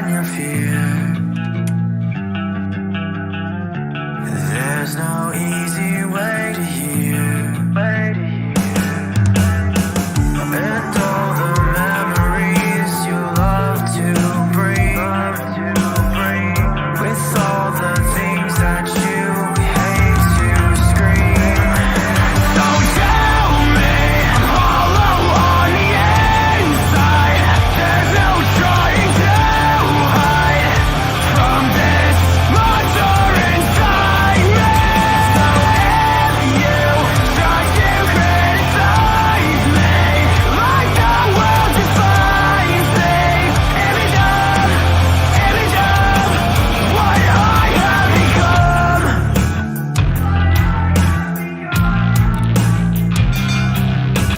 when you fear. There's no easy way to hear. And all the memories you love to bring, with all the things that you hate to scream. So tell me, hollow on the inside, there's no trying to hide from this monster inside me. So if you try to criticize me like the world defines me, image of what I have become.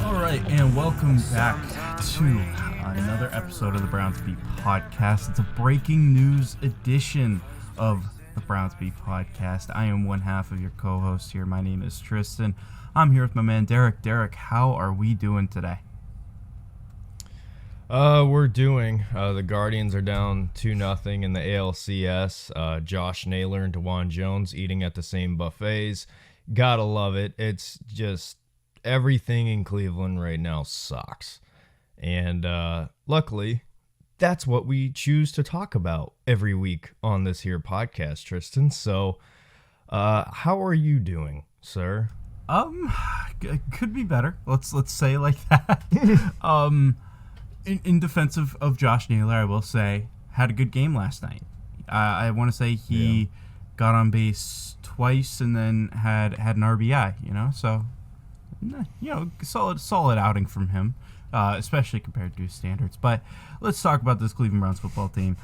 All right, and welcome back to another episode of the Browns Beat Podcast. It's a breaking news edition of the Browns Beat Podcast. I am one half of your co-host here. My name is Tristan. I'm here with my man Derek. Derek, how are we doing today? We're doing. The Guardians are down 2-0 in the ALCS. Josh Naylor and DeJuan Jones eating at the same buffets. Gotta love it. It's just everything in Cleveland right now sucks. And luckily, that's what we choose to talk about every week on this here podcast, Tristan. So, how are you doing, sir? Could be better. Let's say it like that. In defense of Josh Naylor, I will say had a good game last night. I want to say he got on base twice and then had an RBI. So solid outing from him, especially compared to his standards. But let's talk about this Cleveland Browns football team.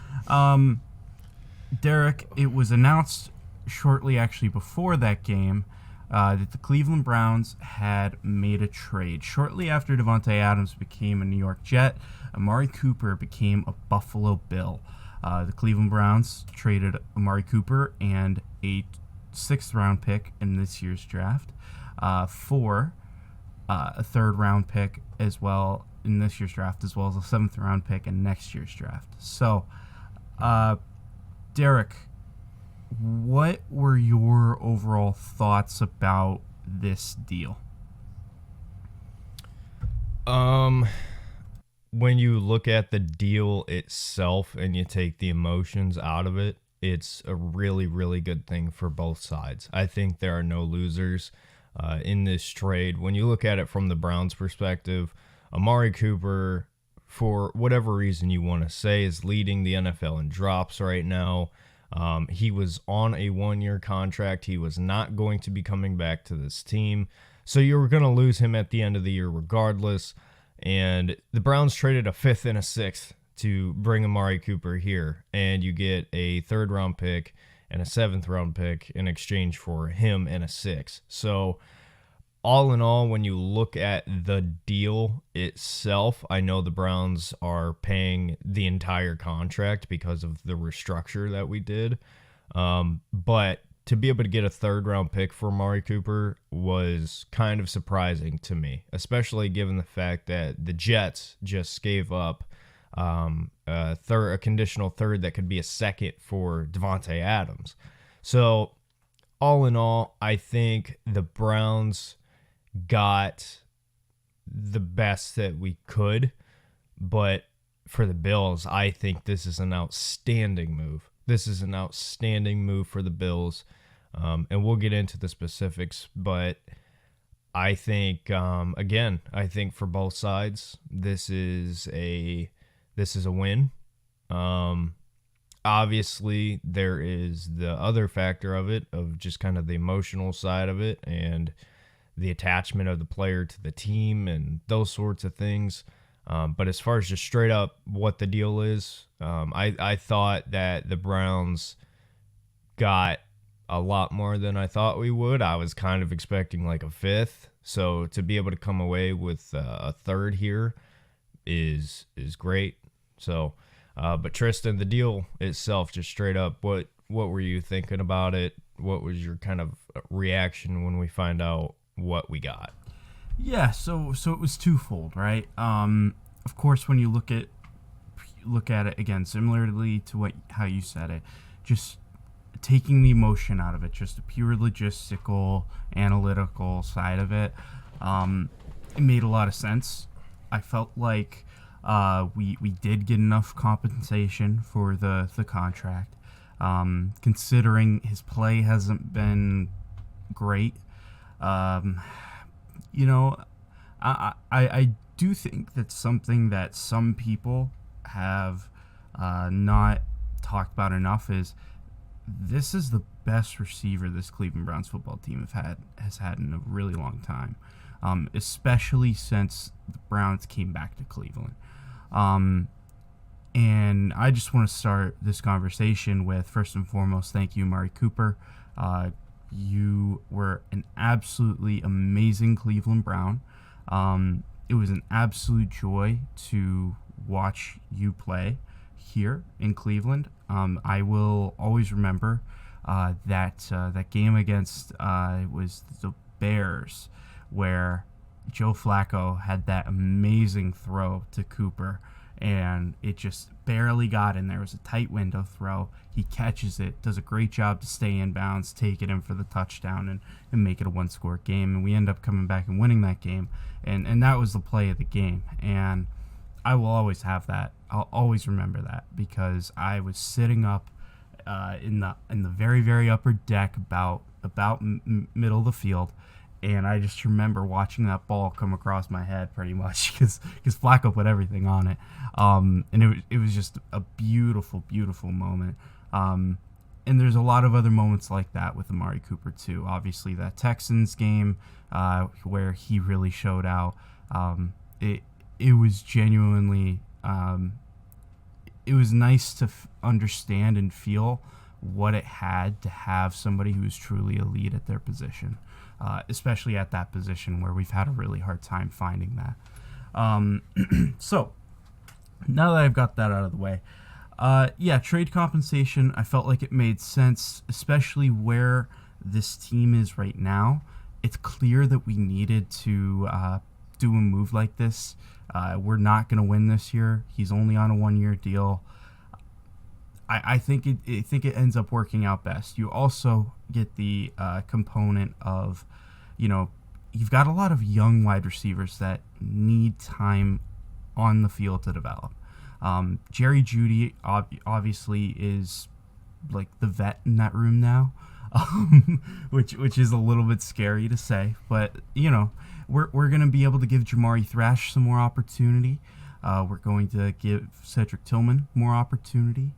Derek, it was announced shortly actually before that game that the Cleveland Browns had made a trade. Shortly after Davante Adams became a New York Jet, Amari Cooper became a Buffalo Bill. The Cleveland Browns traded Amari Cooper and a 6th-round pick in this year's draft for a 3rd-round pick as well in this year's draft, as well as a 7th-round pick in next year's draft. So, Derek, what were your overall thoughts about this deal? When you look at the deal itself and you take the emotions out of it, it's a really, really good thing for both sides. I think there are no losers in this trade. When you look at it from the Browns' perspective, Amari Cooper, for whatever reason you want to say, is leading the NFL in drops right now. He was on a 1-year contract. He was not going to be coming back to this team. So you were going to lose him at the end of the year regardless. And the Browns traded a 5th and a 6th to bring Amari Cooper here. And you get a 3rd-round pick and a 7th-round pick in exchange for him and a 6th. So all in all, when you look at the deal itself, I know the Browns are paying the entire contract because of the restructure that we did. But to be able to get a 3rd-round pick for Amari Cooper was kind of surprising to me, especially given the fact that the Jets just gave up a conditional 3rd that could be a 2nd for Davante Adams. So all in all, I think the Browns got the best that we could, but for the Bills, I think this is an outstanding move. This is an outstanding move for the Bills, and we'll get into the specifics, but I think, again, I think for both sides, this is a win. Obviously, there is the other factor of it, of just kind of the emotional side of it, and the attachment of the player to the team and those sorts of things. But as far as just straight up what the deal is, I thought that the Browns got a lot more than I thought we would. I was kind of expecting like a 5th. So to be able to come away with a 3rd here is great. So, but Tristan, the deal itself, just straight up, what were you thinking about it? What was your kind of reaction when we find out what we got? Yeah, so it was twofold, right? Of course, when you look at look at it again similarly to how you said it, just taking the emotion out of it, just the pure logistical, analytical side of it. It made a lot of sense. I felt like we did get enough compensation for the contract, considering his play hasn't been great. You know, I do think that's something that some people have not talked about enough is this is the best receiver this Cleveland Browns football team has had in a really long time, especially since the Browns came back to Cleveland. And I just want to start this conversation with, first and foremost, thank you, Amari Cooper. You were an absolutely amazing Cleveland Brown. It was an absolute joy to watch you play here in Cleveland. I will always remember that game against it was the Bears, where Joe Flacco had that amazing throw to Cooper, and it just barely got in there. It was a tight window throw. He catches it, does a great job to stay in bounds, take it in for the touchdown, and make it a one-score game. And we end up coming back and winning that game. And that was the play of the game. And I will always have that. I'll always remember that, because I was sitting up in the very, very upper deck, about middle of the field, and I just remember watching that ball come across my head pretty much, because Flacco put everything on it. And it was just a beautiful, beautiful moment. And there's a lot of other moments like that with Amari Cooper too. Obviously that Texans game where he really showed out. It was genuinely, it was nice to understand and feel what it had to have somebody who is truly elite at their position, especially at that position where we've had a really hard time finding that. So now that I've got that out of the way, trade compensation, I felt like it made sense, especially where this team is right now. It's clear that we needed to do a move like this. We're not going to win this year. He's only on a 1-year deal. I think it ends up working out best. You also get the component of, you've got a lot of young wide receivers that need time on the field to develop. Jerry Jeudy obviously is like the vet in that room now, which is a little bit scary to say, but we're going to be able to give Jamari Thrash some more opportunity. We're going to give Cedric Tillman more opportunity.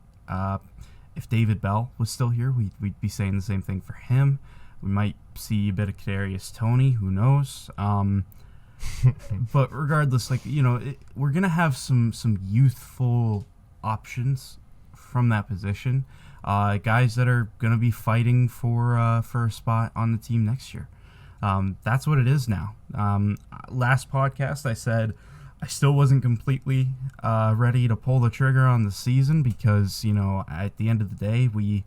If David Bell was still here, we'd be saying the same thing for him. We might see a bit of Kadarius Toney, who knows? But regardless, we're gonna have some youthful options from that position, guys that are gonna be fighting for a spot on the team next year. That's what it is now. Last podcast, I said I still wasn't completely ready to pull the trigger on the season because, at the end of the day, we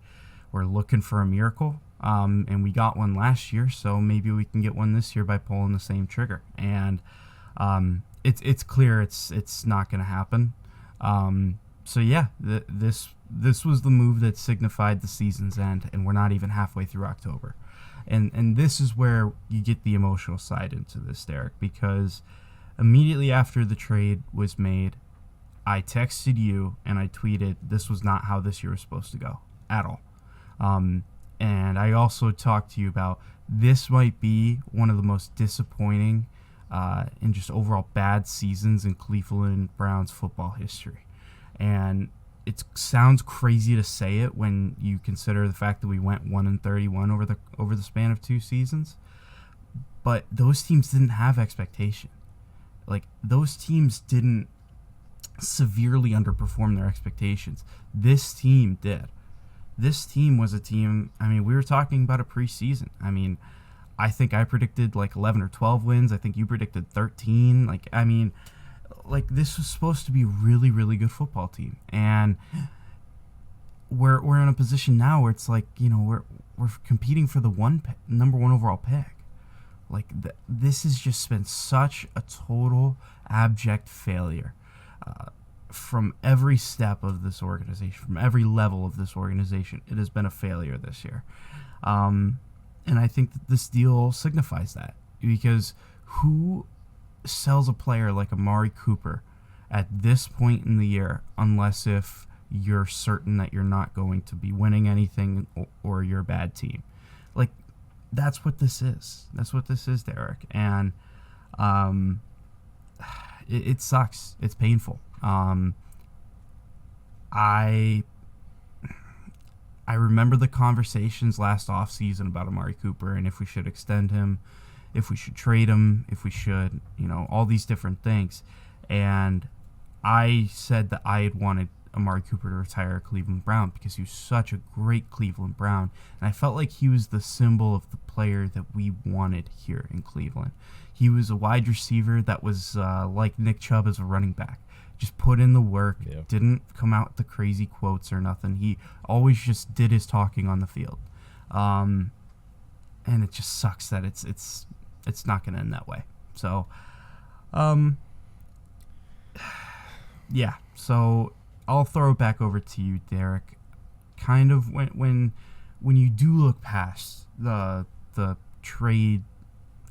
were looking for a miracle, and we got one last year, so maybe we can get one this year by pulling the same trigger. And it's clear it's not going to happen. This was the move that signified the season's end, and we're not even halfway through October. And this is where you get the emotional side into this, Derek, because immediately after the trade was made, I texted you and I tweeted this was not how this year was supposed to go at all. And I also talked to you about this might be one of the most disappointing and just overall bad seasons in Cleveland Browns football history. And it sounds crazy to say it when you consider the fact that we went 1-31 over the span of 2 seasons, but those teams didn't have expectation. Like, those teams didn't severely underperform their expectations. This team did. This team was a team, we were talking about a preseason. I think I predicted 11 or 12 wins. I think you predicted 13. This was supposed to be a really, really good football team. And we're in a position now where it's we're competing for the number 1 overall pick. This has just been such a total abject failure from every step of this organization, from every level of this organization, it has been a failure this year. And I think that this deal signifies that, because who sells a player like Amari Cooper at this point in the year unless if you're certain that you're not going to be winning anything or you're a bad team? Like, that's what this is. That's what this is, Derek. And it sucks. It's painful. I remember the conversations last offseason about Amari Cooper and if we should extend him, if we should trade him, if we should, all these different things. And I said that I had wanted Amari Cooper to retire a Cleveland Brown because he was such a great Cleveland Brown. And I felt like he was the symbol of the player that we wanted here in Cleveland. He was a wide receiver that was like Nick Chubb as a running back. Just put in the work, didn't come out with the crazy quotes or nothing. He always just did his talking on the field. And it just sucks that it's not going to end that way. So, yeah. So I'll throw it back over to you, Derek. Kind of when you do look past the trade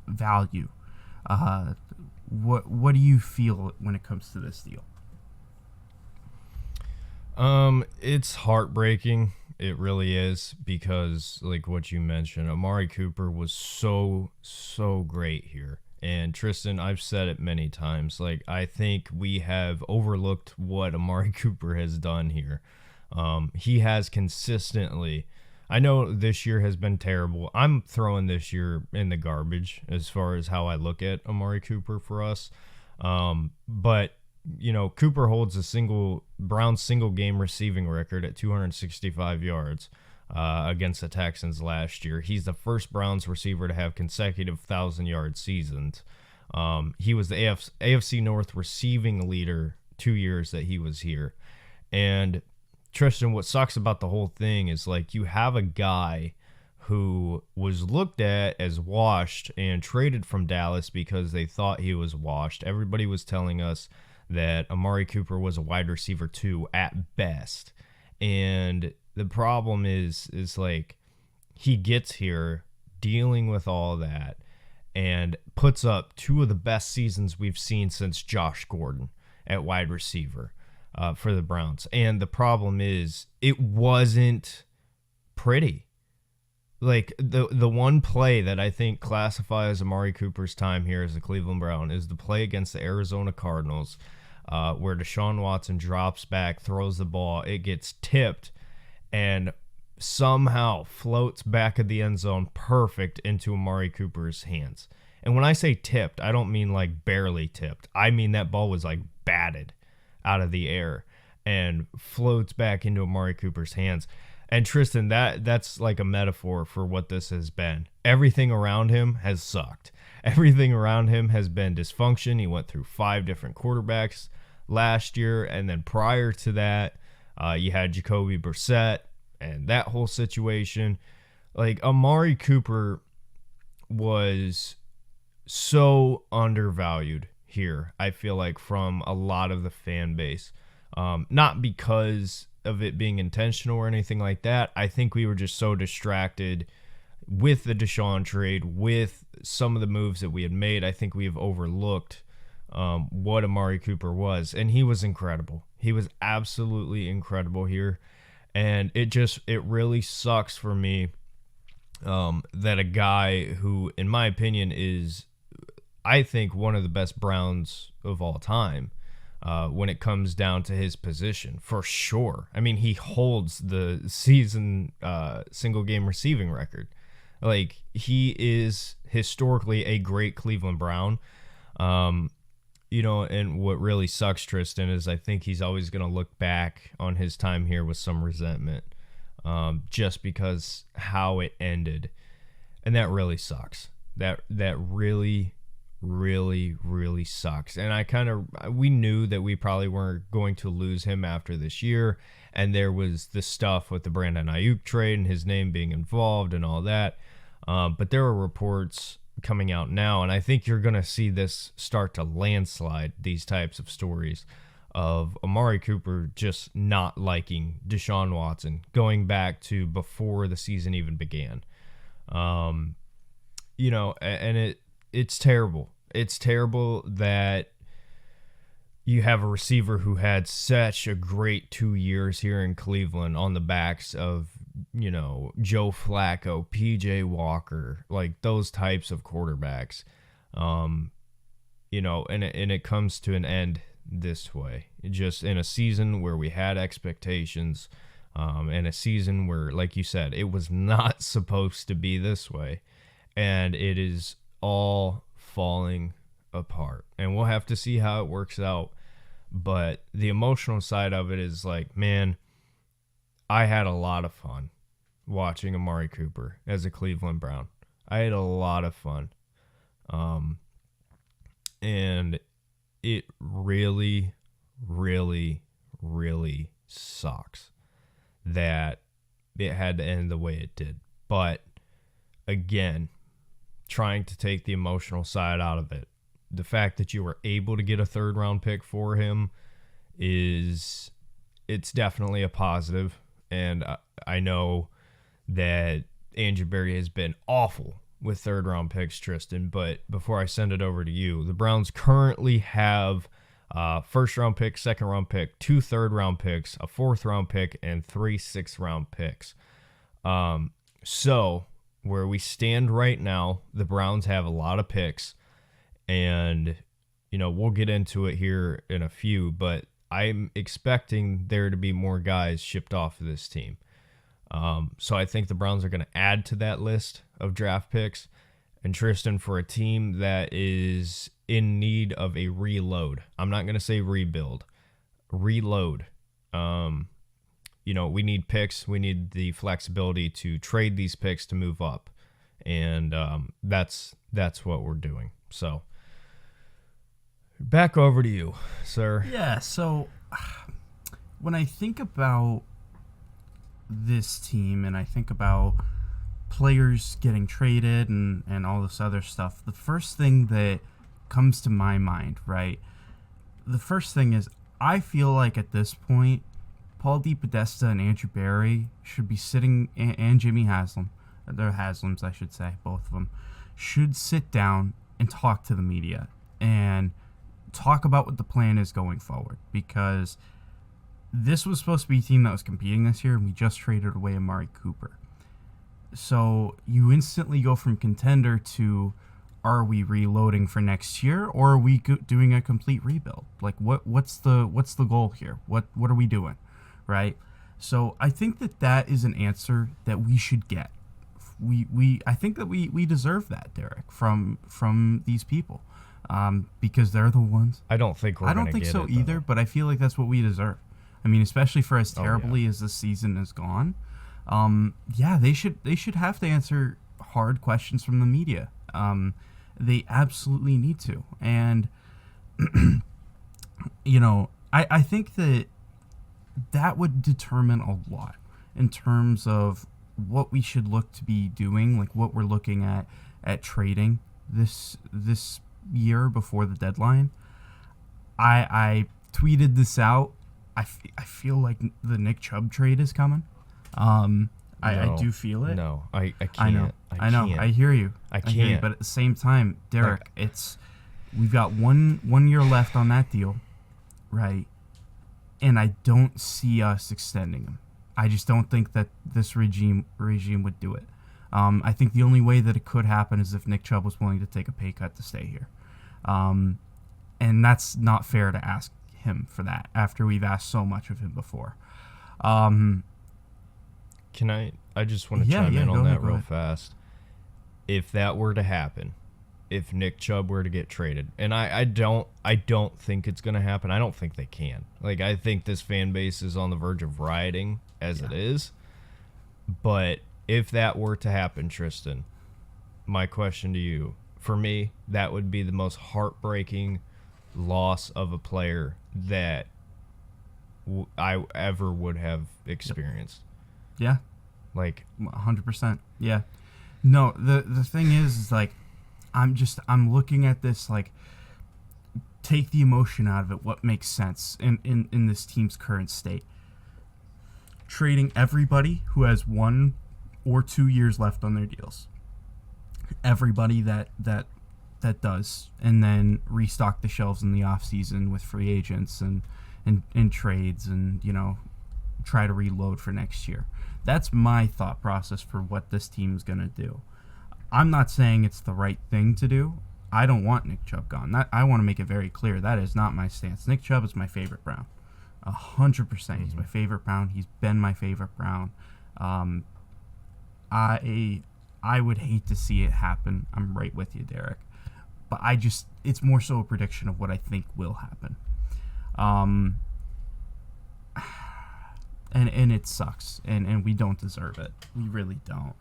value, what do you feel when it comes to this deal? It's heartbreaking. It really is, because like what you mentioned, Amari Cooper was so great here. And Tristan, I've said it many times, like I think we have overlooked what Amari Cooper has done here. He has consistently, I know this year has been terrible. I'm throwing this year in the garbage as far as how I look at Amari Cooper for us. But Cooper holds Brown's single game receiving record at 265 yards against the Texans last year. He's the first Browns receiver to have consecutive 1,000-yard seasons. He was the AFC North receiving leader 2 years that he was here. And Tristan, what sucks about the whole thing is like you have a guy who was looked at as washed and traded from Dallas because they thought he was washed. Everybody was telling us that Amari Cooper was a wide receiver 2 at best. And the problem is like he gets here dealing with all that and puts up 2 of the best seasons we've seen since Josh Gordon at wide receiver for the Browns. And the problem is it wasn't pretty. Like the one play that I think classifies Amari Cooper's time here as a Cleveland Brown is the play against the Arizona Cardinals, where Deshaun Watson drops back, throws the ball, it gets tipped, and somehow floats back of the end zone perfect into Amari Cooper's hands. And when I say tipped, I don't mean like barely tipped. I mean that ball was like batted out of the air and floats back into Amari Cooper's hands. And Tristan, that's like a metaphor for what this has been. Everything around him has sucked. Everything around him has been dysfunction. He went through 5 different quarterbacks last year. And then prior to that, you had Jacoby Brissett and that whole situation. Like, Amari Cooper was so undervalued here, I feel like, from a lot of the fan base. Not because of it being intentional or anything like that. I think we were just so distracted with the Deshaun trade, with some of the moves that we had made. I think we have overlooked what Amari Cooper was, and he was incredible. He was absolutely incredible here, and it really sucks for me that a guy who, in my opinion, is, I think, one of the best Browns of all time, when it comes down to his position, for sure. I mean, he holds the season single game receiving record. Like, he is historically a great Cleveland Brown. And what really sucks, Tristan, is I think he's always going to look back on his time here with some resentment, just because how it ended. And that really sucks. That really sucks. And we knew that we probably weren't going to lose him after this year, and there was the stuff with the Brandon Ayuk trade and his name being involved and all that, but there are reports coming out now, and I think you're going to see this start to landslide, these types of stories, of Amari Cooper just not liking Deshaun Watson going back to before the season even began. You know, and it's terrible. It's terrible that you have a receiver who had such a great 2 years here in Cleveland on the backs of, you know, Joe Flacco, PJ Walker, like those types of quarterbacks. You know, and it comes to an end this way. Just in a season where we had expectations, and a season where, like you said, it was not supposed to be this way. And it is all falling apart. And we'll have to see how it works out. But the emotional side of it is like, man, I had a lot of fun watching Amari Cooper as a Cleveland Brown. I had a lot of fun. And it really, really, really sucks that it had to end the way it did. But again, trying to take the emotional side out of it, the fact that you were able to get a 3rd round pick for him it's definitely a positive. And I know that Andrew Berry has been awful with 3rd round picks, Tristan, but before I send it over to you, the Browns currently have 1st round pick, 2nd round pick, 2 3rd round picks, a 4th round pick, and 3 6th round picks. So where we stand right now, the Browns have a lot of picks, and, you know, we'll get into it here in a few, but I'm expecting there to be more guys shipped off of this team. So I think the Browns are going to add to that list of draft picks. And Tristan, for a team that is in need of a reload, I'm not going to say rebuild, reload. You know, we need picks. We need the flexibility to trade these picks to move up. And that's what we're doing. So back over to you, sir. Yeah, so when I think about this team and I think about players getting traded and all this other stuff, the first thing that comes to my mind, right? The first thing is, I feel like at this point, Paul DePodesta and Andrew Berry should be sitting, and Jimmy Haslam, they're Haslams, I should say, both of them, should sit down and talk to the media and talk about what the plan is going forward, because this was supposed to be a team that was competing this year, and we just traded away Amari Cooper. So you instantly go from contender to, are we reloading for next year, or are we doing a complete rebuild? Like, what's the goal here? What are we doing, right? So I think that is an answer that we should get. I think that we deserve that, Derek, from these people, because they're the ones. I don't think we're. I don't think so either, but I feel like that's what we deserve. I mean, especially for as terribly as the season has gone. Yeah, they should have to answer hard questions from the media. They absolutely need to. And, you know, I think that would determine a lot in terms of what we should look to be doing, like what we're looking at trading this year before the deadline. I tweeted this out. I feel like the Nick Chubb trade is coming. I do feel it. No, I can't. I know. I hear you. I can't. But at the same time, Derek, we've got one year left on that deal, right? And I don't see us extending him. I just don't think that this regime would do it. I think the only way that it could happen is if Nick Chubb was willing to take a pay cut to stay here. And that's not fair to ask him for that after we've asked so much of him before. Can I just want to chime in on that real fast. If that were to happen, if Nick Chubb were to get traded, and I don't think it's going to happen. I don't think they can. Like, I think this fan base is on the verge of rioting as it is. But if that were to happen, Tristan, my question to you, for me, that would be the most heartbreaking loss of a player that I ever would have experienced. Yeah. Like 100%. Yeah. No, the thing is like, I'm looking at this like, take the emotion out of it, what makes sense in this team's current state. Trading everybody who has 1 or 2 years left on their deals. Everybody that does, and then restock the shelves in the offseason with free agents and trades, and try to reload for next year. That's my thought process for what this team is going to do. I'm not saying it's the right thing to do. I don't want Nick Chubb gone. I want to make it very clear. That is not my stance. Nick Chubb is my favorite Brown. 100%. He's my favorite Brown. He's been my favorite Brown. I would hate to see it happen. I'm right with you, Derek. But it's more so a prediction of what I think will happen. And it sucks. And we don't deserve it. We really don't.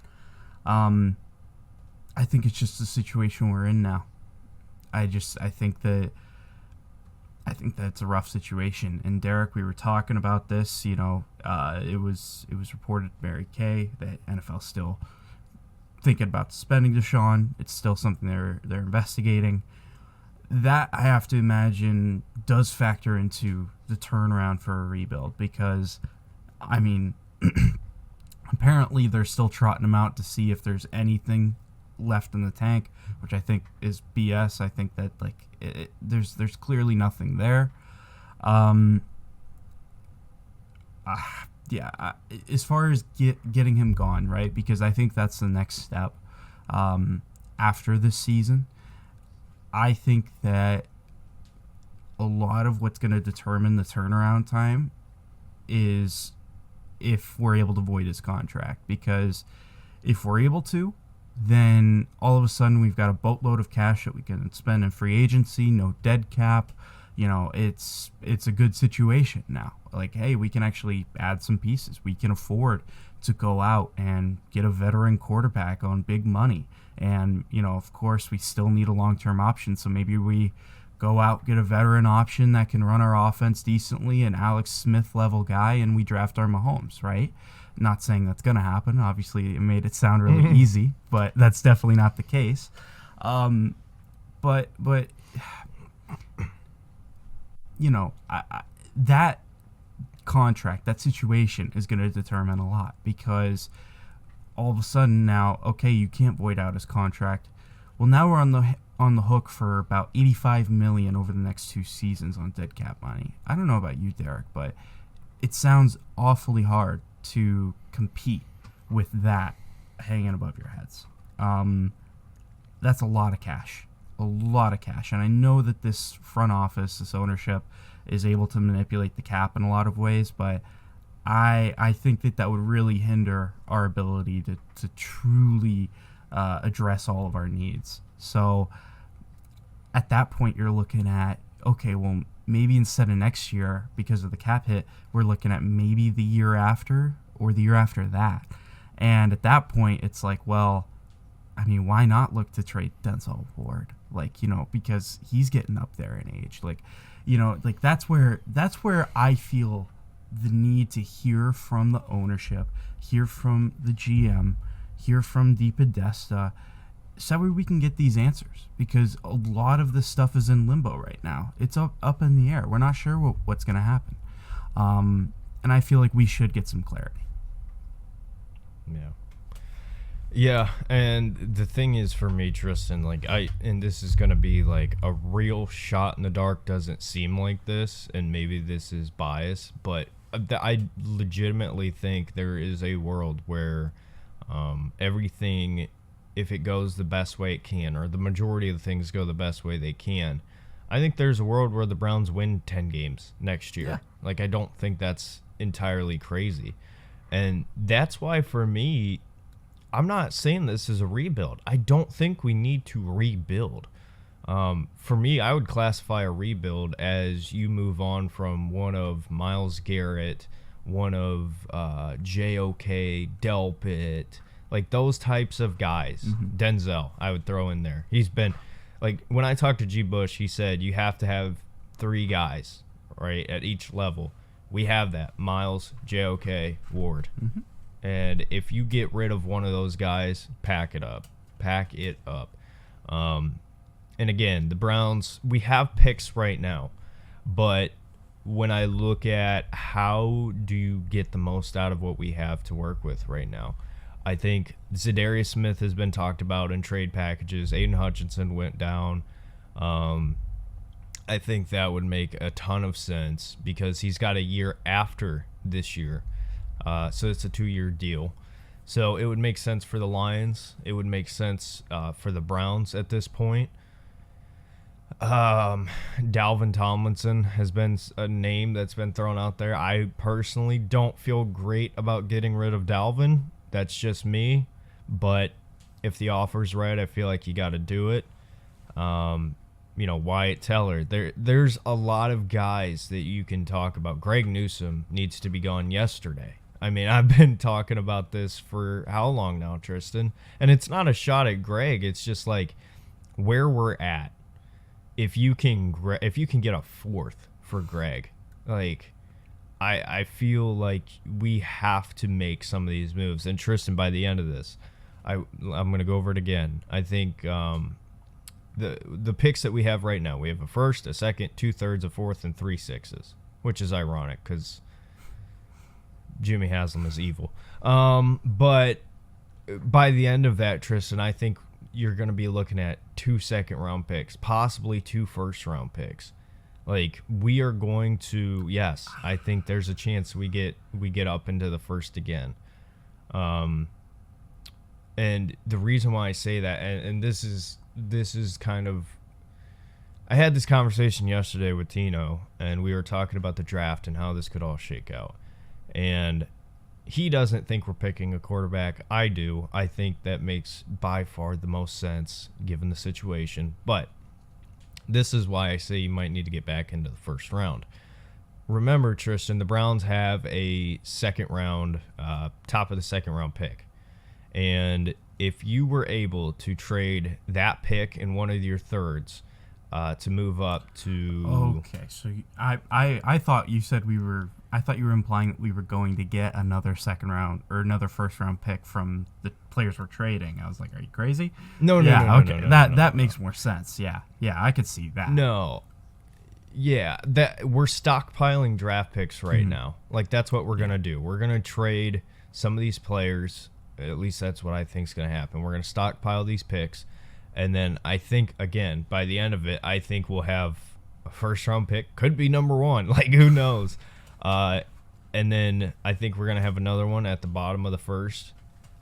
I think it's just the situation we're in now. I think that it's a rough situation. And Derek, we were talking about this. It was reported Mary Kay that NFL's still thinking about suspending Deshaun. It's still something they're investigating. That, I have to imagine, does factor into the turnaround for a rebuild, because apparently they're still trotting him out to see if there's anything left in the tank, which I think is BS. I think that there's clearly nothing there. As far as getting him gone, right? Because I think that's the next step after this season. I think that a lot of what's going to determine the turnaround time is if we're able to void his contract. Because if we're able to, then all of a sudden we've got a boatload of cash that we can spend in free agency, no dead cap. It's a good situation now. Hey, we can actually add some pieces. We can afford to go out and get a veteran quarterback on big money. And, of course, we still need a long-term option. So maybe we go out, get a veteran option that can run our offense decently, an Alex Smith level guy, and we draft our Mahomes, right? Not saying that's going to happen. Obviously, it made it sound really easy, but that's definitely not the case. But that contract, that situation is going to determine a lot, because all of a sudden now, okay, you can't void out his contract. Well, now we're on the hook for about $85 million over the next 2 seasons on dead cap money. I don't know about you, Derek, but it sounds awfully hard to compete with that hanging above your heads. That's a lot of cash. And I know that this front office, this ownership, is able to manipulate the cap in a lot of ways, but I think that would really hinder our ability to truly address all of our needs. So at that point, you're looking at, okay, well, maybe instead of next year, because of the cap hit, we're looking at maybe the year after or the year after that. And at that point, it's like, well, why not look to trade Denzel Ward? Because he's getting up there in age. That's where I feel the need to hear from the ownership, hear from the GM, hear from Dee Podesta, so that way we can get these answers, because a lot of this stuff is in limbo right now. It's up in the air. We're not sure what's going to happen. And I feel like we should get some clarity. Yeah, and the thing is for me, Tristan, and this is going to be a real shot in the dark, doesn't seem like this, and maybe this is bias, but I legitimately think there is a world where everything, if it goes the best way it can, or the majority of the things go the best way they can, I think there's a world where the Browns win 10 games next year. Yeah. I don't think that's entirely crazy. And that's why, for me, I'm not saying this is a rebuild. I don't think we need to rebuild. For me, I would classify a rebuild as you move on from one of Myles Garrett, one of JOK, Delpit, those types of guys. Mm-hmm. Denzel, I would throw in there. He's been, when I talked to G. Bush, he said you have to have 3 guys, right, at each level. We have that. Myles, JOK, Ward. Mm-hmm. And if you get rid of one of those guys, pack it up. And again, the Browns, we have picks right now, but when I look at how do you get the most out of what we have to work with right now, I think Zadarius Smith has been talked about in trade packages. Aiden Hutchinson went down. I think that would make a ton of sense because he's got a year after this year. So it's a 2-year deal. So it would make sense for the Lions. It would make sense for the Browns at this point. Dalvin Tomlinson has been a name that's been thrown out there. I personally don't feel great about getting rid of Dalvin. That's just me. But if the offer's right, I feel like you got to do it. Wyatt Teller. There's a lot of guys that you can talk about. Greg Newsome needs to be gone yesterday. I mean, I've been talking about this for how long now, Tristan? And it's not a shot at Greg. It's just like where we're at. If you can get a fourth for Greg, like I feel like we have to make some of these moves. And Tristan, by the end of this, I'm gonna go over it again. I think the picks that we have right now, we have a first, a second, 2/3, a fourth, and 3 sixes, which is ironic because Jimmy Haslam is evil. But by the end of that, Tristan, I think you're going to be looking at 2 second-round picks, possibly 2 first-round picks. Like, we are going to, yes, I think there's a chance we get up into the first again. And the reason why I say that, and this is kind of, I had this conversation yesterday with Tino, and we were talking about the draft and how this could all shake out. And he doesn't think we're picking a quarterback. I do. I think that makes by far the most sense given the situation. But this is why I say you might need to get back into the first round. Remember, Tristan, the Browns have a second round, top of the second round pick. And if you were able to trade that pick in one of your thirds to move up to... Okay, so I thought you said I thought you were implying that we were going to get another second round or another first round pick from the players we're trading. I was like, are you crazy? No. That makes more sense. Yeah, I could see that. No. Yeah, that we're stockpiling draft picks right now. Like, that's what we're going to do. We're going to trade some of these players. At least that's what I think is going to happen. We're going to stockpile these picks. And then I think, again, by the end of it, I think we'll have a first round pick. Could be number 1. Like, who knows? And then I think we're going to have another one at the bottom of the first.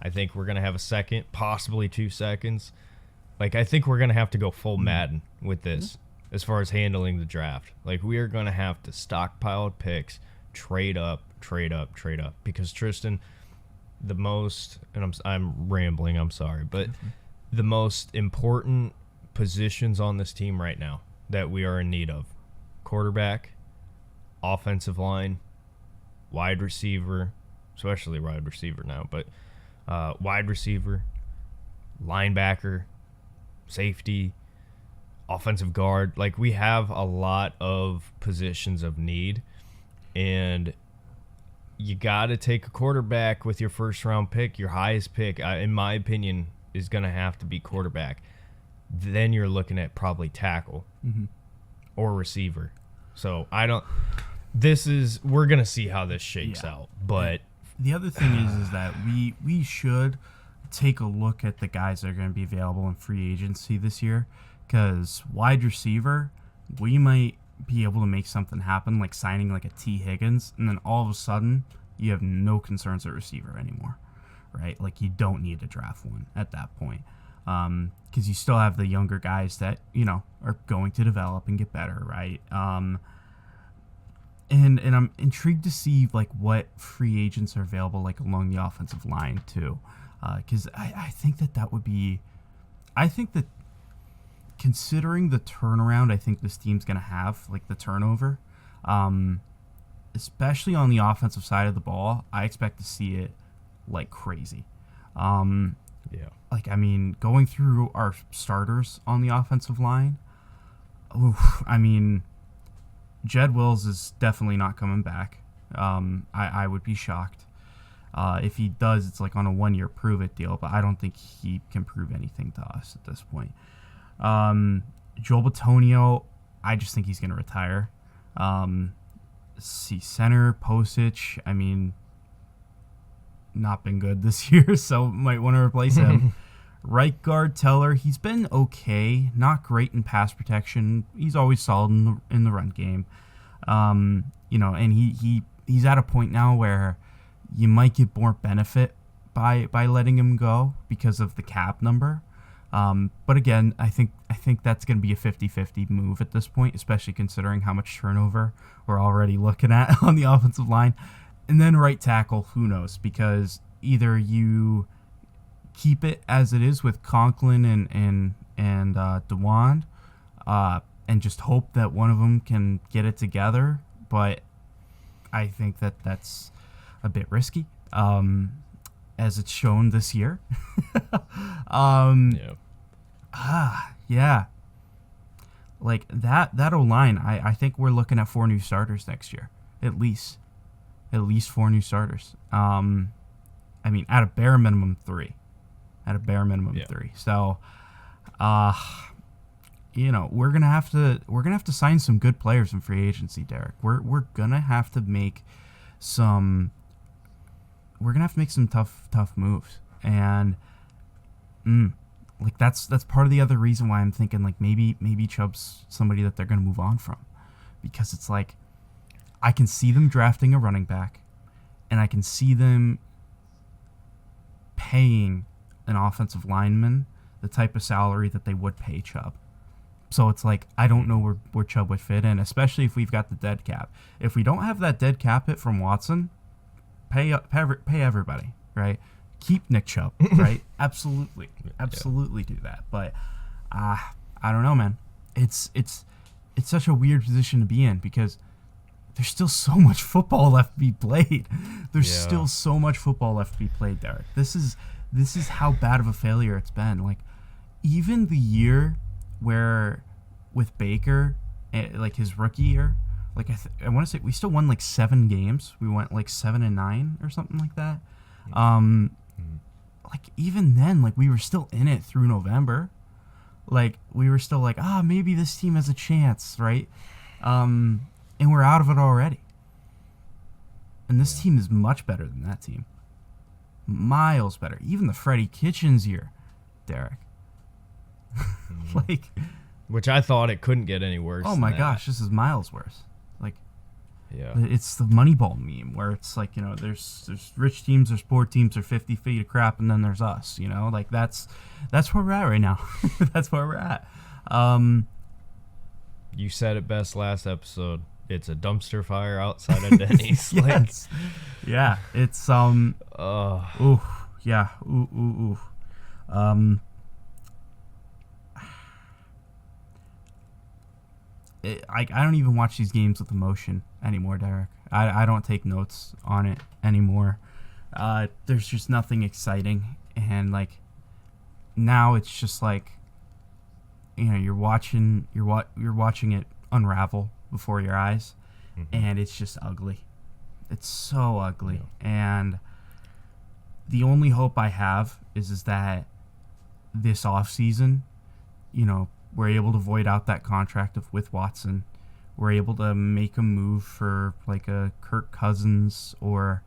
I think we're going to have a second, possibly 2 seconds. Like, I think we're going to have to go full Madden with this as far as handling the draft. Like, we are going to have to stockpile picks, trade up. Because, Tristan, the most, and I'm rambling, I'm sorry, but the most important positions on this team right now that we are in need of: quarterback, offensive line, wide receiver, especially wide receiver now, but wide receiver, linebacker, safety, offensive guard. Like, we have a lot of positions of need, and you got to take a quarterback with your first round pick. Your highest pick, in my opinion, is going to have to be quarterback. Then you're looking at probably tackle or receiver. So we're going to see how this shakes out. But the other thing is that we should take a look at the guys that are going to be available in free agency this year, because wide receiver, we might be able to make something happen, like signing like a T. Higgins, and then all of a sudden you have no concerns at receiver anymore, right? Like, you don't need to draft one at that point, because you still have the younger guys that, are going to develop and get better, right? And I'm intrigued to see like what free agents are available like along the offensive line too, because I think that would be, I think that considering the turnaround I think this team's gonna have, like the turnover, especially on the offensive side of the ball, I expect to see it like crazy. Like, I mean, going through our starters on the offensive line, I mean, Jed Wills is definitely not coming back. I would be shocked. If he does, it's like on a 1-year prove-it deal, but I don't think he can prove anything to us at this point. Joel Bitonio, I just think he's going to retire. See, center, Posich, I mean, not been good this year, so might want to replace him. Right guard, Teller, he's been okay. Not great in pass protection. He's always solid in the run game. You know, and he's at a point now where you might get more benefit by letting him go because of the cap number. But again, I think that's going to be a 50-50 move at this point, especially considering how much turnover we're already looking at on the offensive line. And then right tackle, who knows? Because either you keep it as it is with Conklin and Jowon, and just hope that one of them can get it together. But I think that's a bit risky, as it's shown this year. Yeah. Like that O-line, I think we're looking at 4 new starters next year, at least 4 new starters. I mean, at a bare minimum 3. So, you know, we're gonna have to sign some good players in free agency, Derek. We're gonna have to make some tough moves, and like that's part of the other reason why I'm thinking like maybe Chubb's somebody that they're gonna move on from, because it's like I can see them drafting a running back, and I can see them paying an offensive lineman the type of salary that they would pay Chubb. So it's like, I don't know where Chubb would fit in, especially if we've got the dead cap. If we don't have that dead cap hit from Watson, pay everybody, right? Keep Nick Chubb, right? Absolutely do that. But I don't know, man. It's such a weird position to be in because there's still so much football left to be played. There's still so much football left to be played, Derek. This is how bad of a failure it's been. Like, even the year where with Baker, like his rookie year, like I want to say we still won like 7 games. We went like 7-9 or something like that. Like even then, like we were still in it through November. Like we were still like, maybe this team has a chance, right? And we're out of it already. And this team is much better than that team. Miles better. Even the Freddie Kitchens year, Derek. Like, which I thought it couldn't get any worse. Oh my gosh, this is miles worse. Like, yeah, it's the Moneyball meme where it's like, you know, there's rich teams, there's poor teams, there's 50 feet of crap, and then there's us. You know, like that's where we're at right now. That's where we're at. You said it best last episode. It's a dumpster fire outside of Denny's. Yes. Yeah. It's ooh. Yeah. Ooh. I don't even watch these games with emotion anymore, Derek. I don't take notes on it anymore. There's just nothing exciting, and like now it's just like, you know, you're watching it unravel before your eyes, and it's just ugly. It's so ugly, and the only hope I have is that this offseason, you know, we're able to void out that contract with Watson. We're able to make a move for like a Kirk Cousins or,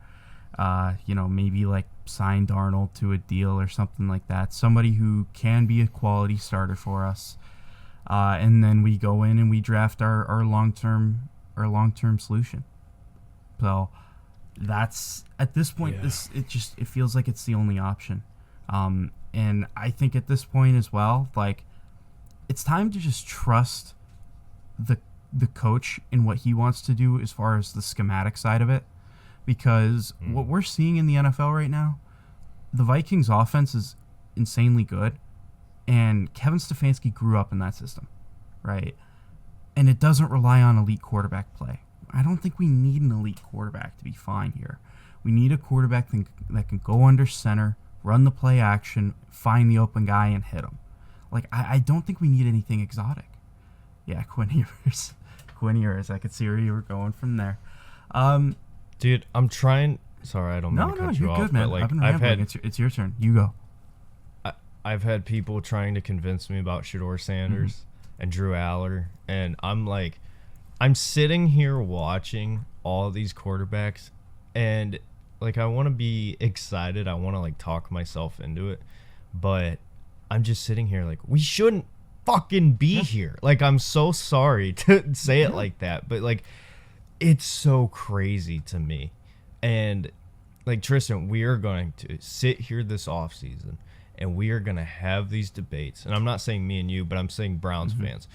you know, maybe like sign Darnold to a deal or something like that. Somebody who can be a quality starter for us. And then we go in and we draft our long-term solution. So that's, at this point, it feels like it's the only option. And I think at this point as well, like, it's time to just trust the coach in what he wants to do as far as the schematic side of it, because what we're seeing in the NFL right now, the Vikings offense is insanely good, and Kevin Stefanski grew up in that system, right? And it doesn't rely on elite quarterback play. I don't think we need an elite quarterback to be fine here. We need a quarterback that can go under center, run the play action, find the open guy, and hit him. Like, I don't think we need anything exotic. Yeah, Quinn Ewers. I could see where you were going from there. Dude, I'm trying. Sorry, I don't mean to cut you off. Good, man. But like, I've been rambling. It's your turn. You go. I've had people trying to convince me about Shador Sanders, and Drew Aller, and I'm sitting here watching all these quarterbacks, and like I want to be excited. I want to like talk myself into it, but I'm just sitting here like we shouldn't fucking be here. Like I'm so sorry to say it like that, but like it's so crazy to me. And like Tristan, we are going to sit here this offseason and we are going to have these debates. And I'm not saying me and you, but I'm saying Browns fans.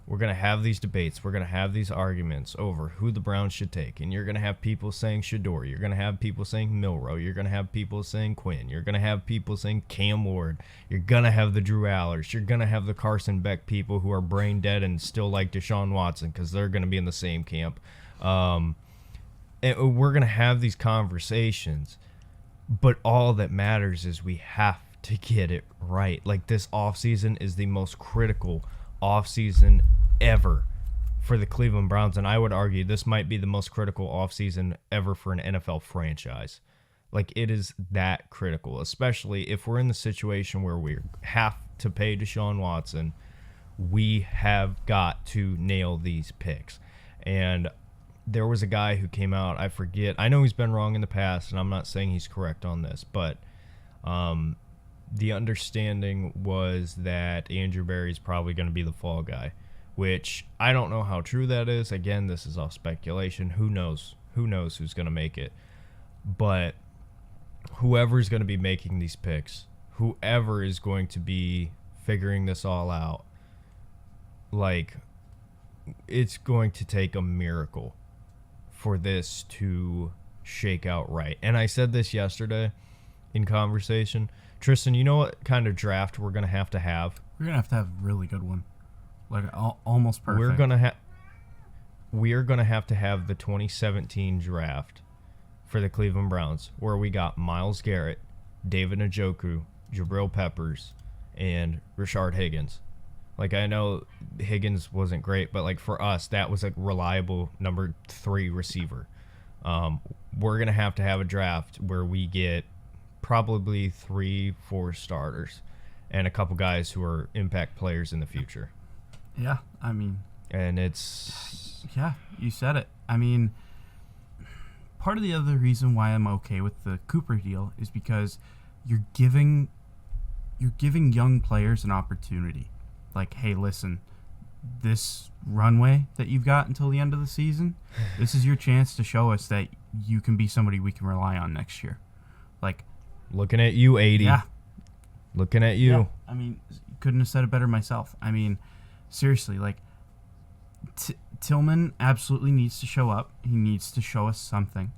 We're going to have these debates. We're going to have these arguments over who the Browns should take. And you're going to have people saying Shador. You're going to have people saying Milroe. You're going to have people saying Quinn. You're going to have people saying Cam Ward. You're going to have the Drew Allers. You're going to have the Carson Beck people who are brain dead and still like Deshaun Watson because they're going to be in the same camp. And we're going to have these conversations. But all that matters is we have to get it right. Like this offseason is the most critical offseason ever for the Cleveland Browns, and I would argue this might be the most critical offseason ever for an NFL franchise. Like it is that critical, especially if we're in the situation where we have to pay Deshaun Watson. We have got to nail these picks. And there was a guy who came out, I forget, I know he's been wrong in the past, and I'm not saying he's correct on this, but the understanding was that Andrew Berry's probably going to be the fall guy, which I don't know how true that is. Again, this is all speculation. Who knows? Who knows who's going to make it? But whoever's going to be making these picks, whoever is going to be figuring this all out, like, it's going to take a miracle for this to shake out right. And I said this yesterday in conversation. Tristan, you know what kind of draft we're going to have? We're going to have a really good one. Like almost perfect. We are going to have the 2017 draft for the Cleveland Browns, where we got Myles Garrett, David Njoku, Jabril Peppers, and Rashard Higgins. Like, I know Higgins wasn't great, but like for us, that was a reliable number 3 receiver. We're going to have a draft where we get probably 3-4 starters and a couple guys who are impact players in the future. Yeah, I mean, and it's yeah, you said it. I mean, part of the other reason why I'm okay with the Cooper deal is because you're giving young players an opportunity. Like, hey, listen, this runway that you've got until the end of the season, this is your chance to show us that you can be somebody we can rely on next year. Like, looking at you, 80. Yeah. Looking at you. Yeah. I mean, couldn't have said it better myself. I mean, seriously, like, Tillman absolutely needs to show up. He needs to show us something.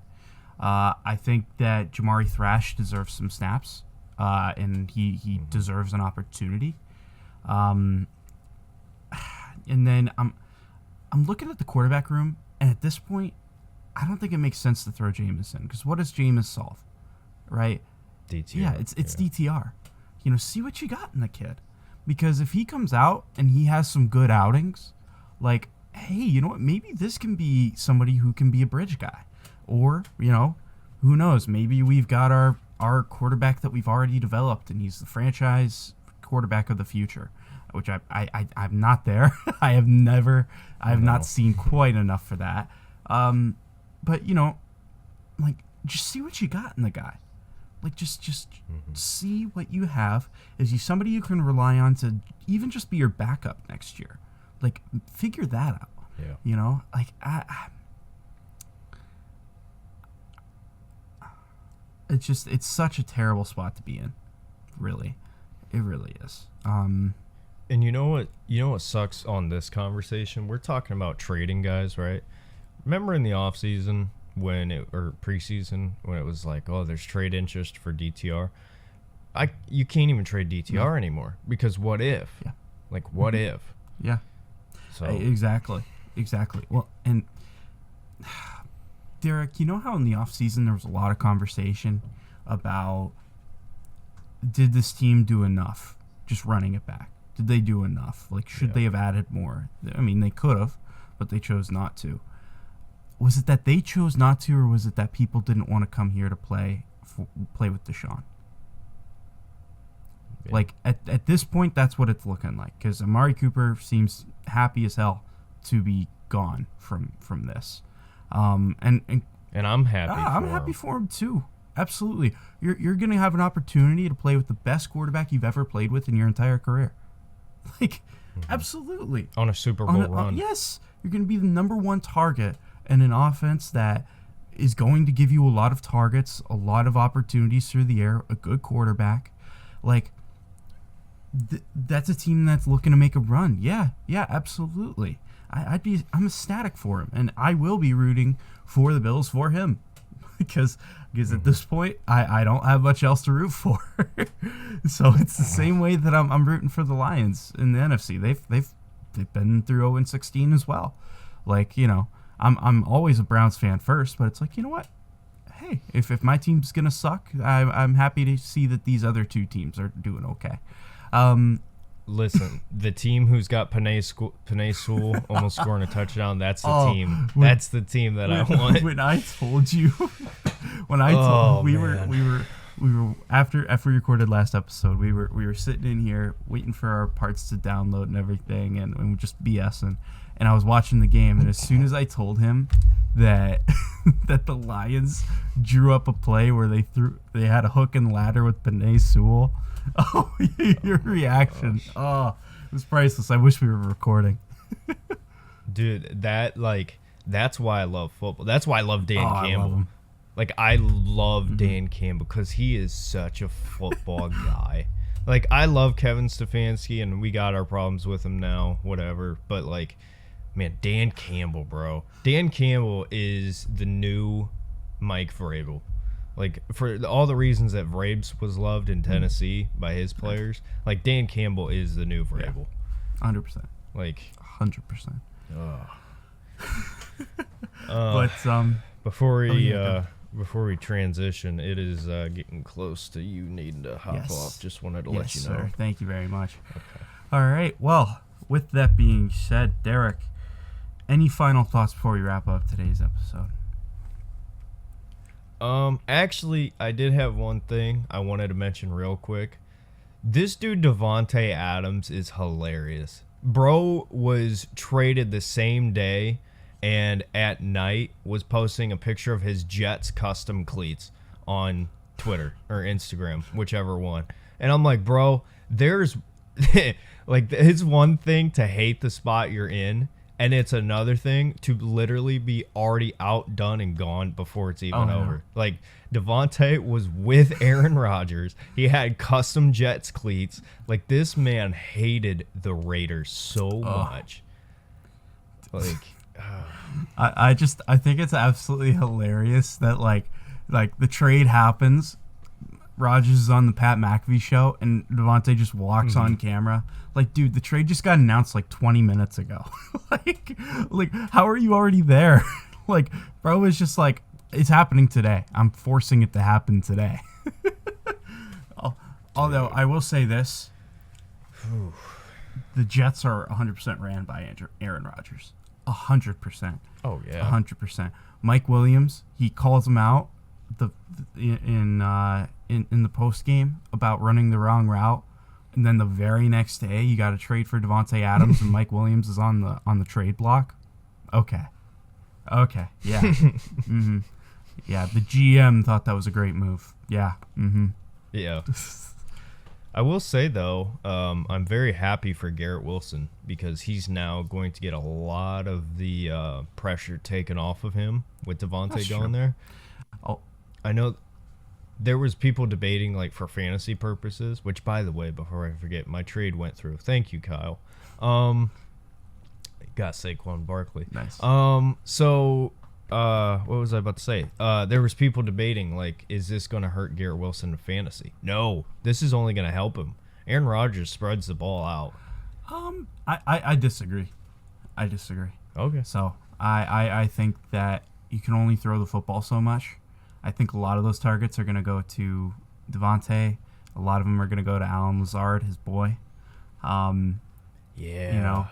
I think that Jamari Thrash deserves some snaps, and he deserves an opportunity. And then I'm looking at the quarterback room, and at this point, I don't think it makes sense to throw Jameis in, because what does Jameis solve, right? DTR. Yeah, it's DTR. You know, see what you got in the kid, because if he comes out and he has some good outings, like, hey, you know what? Maybe this can be somebody who can be a bridge guy, or you know, who knows? Maybe we've got our quarterback that we've already developed, and he's the franchise quarterback of the future, which I'm not there. I have not seen quite enough for that. But you know, like, just see what you got in the guy. Like, just see what you have. Is he somebody you can rely on to even just be your backup next year? Like, figure that out. Yeah. You know, like it's such a terrible spot to be in. Really, it really is. And you know what sucks on this conversation? We're talking about trading guys, right? Remember in the offseason or preseason when it was like, oh, there's trade interest for DTR. You can't even trade DTR anymore, because what if? Yeah. Like, what if? Yeah. So Exactly. Well, and Derek, you know how in the offseason there was a lot of conversation about, did this team do enough just running it back? Did they do enough? Like, should they have added more? I mean, they could have, but they chose not to. Was it that they chose not to, or was it that people didn't want to come here to play with Deshaun? Like, at this point, that's what it's looking like. Because Amari Cooper seems happy as hell to be gone from this. And I'm happy I'm happy for him, too. Absolutely. You're going to have an opportunity to play with the best quarterback you've ever played with in your entire career. Like, absolutely. On a Super Bowl run. Yes. You're going to be the number one target in an offense that is going to give you a lot of targets, a lot of opportunities through the air, a good quarterback. Like, that's a team that's looking to make a run. Yeah, absolutely. I'm ecstatic for him, and I will be rooting for the Bills for him because at this point I don't have much else to root for. So it's the same way that I'm rooting for the Lions in the NFC. They've been through 0-16 as well. Like, you know, I'm always a Browns fan first, but it's like, you know what? Hey, if my team's gonna suck, I'm happy to see that these other two teams are doing okay. Listen, the team who's got Penei Sewell almost scoring a touchdown, that's the team. That's the team that I want. When I told you, we were after we recorded last episode, we were sitting in here waiting for our parts to download and everything, and we're just BSing. And I was watching the game, and as soon as I told him that that the Lions drew up a play where they had a hook and ladder with Penei Sewell, oh, your reaction! Oh, it was priceless. I wish we were recording. Dude, that's why I love football. That's why I love Dan Campbell. I love him. Like, I love Dan Campbell because he is such a football guy. Like, I love Kevin Stefanski, and we got our problems with him now, whatever. But, like, man, Dan Campbell, bro. Dan Campbell is the new Mike Vrabel. Like, for all the reasons that Vrabes was loved in Tennessee by his players, like, Dan Campbell is the new Vrabel. 100%. Like, 100%. But before we transition, it is getting close to you needing to hop off. Just wanted to let you know. Sir. Thank you very much. Okay. All right. Well, with that being said, Derek, any final thoughts before we wrap up today's episode? Actually, I did have one thing I wanted to mention real quick. This dude Davante Adams is hilarious. Bro was traded the same day, and at night was posting a picture of his Jets custom cleats on Twitter or Instagram, whichever one. And I'm like, bro, there's like, it's one thing to hate the spot you're in, and it's another thing to literally be already outdone and gone before it's even over. Like, Davante was with Aaron Rodgers. He had custom Jets cleats. Like, this man hated the Raiders so much. Like, I think it's absolutely hilarious that like the trade happens. Rodgers is on the Pat McAfee show, and Davante just walks on camera. Like, dude, the trade just got announced like 20 minutes ago. like, how are you already there? Like, bro is just like, it's happening today. I'm forcing it to happen today. Although I will say this, the Jets are 100% ran by Aaron Rodgers. 100%. Oh yeah. 100%. Mike Williams, he calls him out in the post game about running the wrong route, and then the very next day you got to trade for Davante Adams and Mike Williams is on the trade block. Okay, yeah. Yeah, the GM thought that was a great move. Yeah. Yeah. I will say, though, I'm very happy for Garrett Wilson because he's now going to get a lot of the pressure taken off of him with Davante going there. Oh, I know there was people debating, like, for fantasy purposes, which, by the way, before I forget, my trade went through. Thank you, Kyle. Got Saquon Barkley. Nice. What was I about to say? There was people debating, like, is this going to hurt Garrett Wilson in fantasy? No, this is only going to help him. Aaron Rodgers spreads the ball out. I disagree. Okay. So I think that you can only throw the football so much. I think a lot of those targets are going to go to Davante. A lot of them are going to go to Allen Lazard, his boy. Yeah. You know.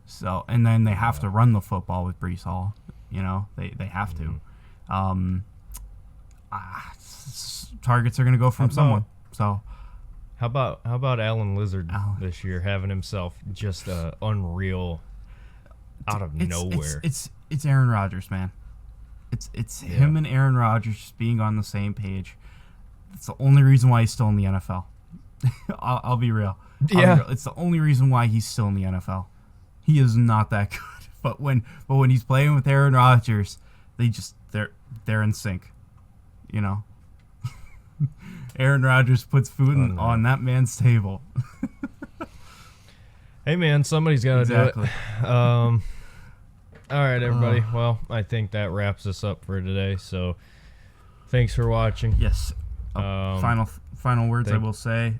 So, and then they have to run the football with Breece Hall. You know, they have to. Targets are going to go from someone. So How about Alan Lizard Allen. this year having himself just unreal out of nowhere? It's Aaron Rodgers, man. It's him and Aaron Rodgers just being on the same page. It's the only reason why he's still in the NFL. I'll be real. It's the only reason why he's still in the NFL. He is not that good. But when he's playing with Aaron Rodgers, they're in sync. You know. Aaron Rodgers puts food on that man's table. Hey man, somebody's got to do it. All right, everybody. Well, I think that wraps us up for today. So, thanks for watching. Yes. Final words I will say.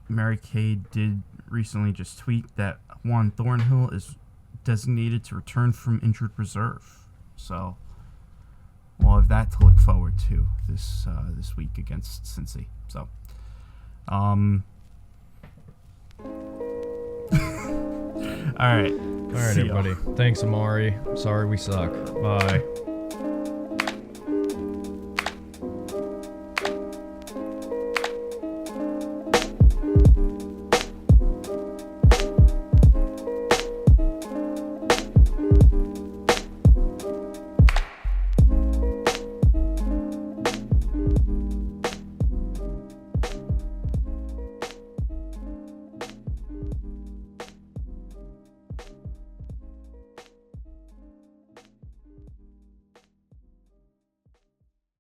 Mary Kay did recently just tweet that Juan Thornhill is designated to return from injured reserve. So we'll have that to look forward to this week against Cincy. So, all right, everybody. Thanks, Amari. Sorry we suck. Bye.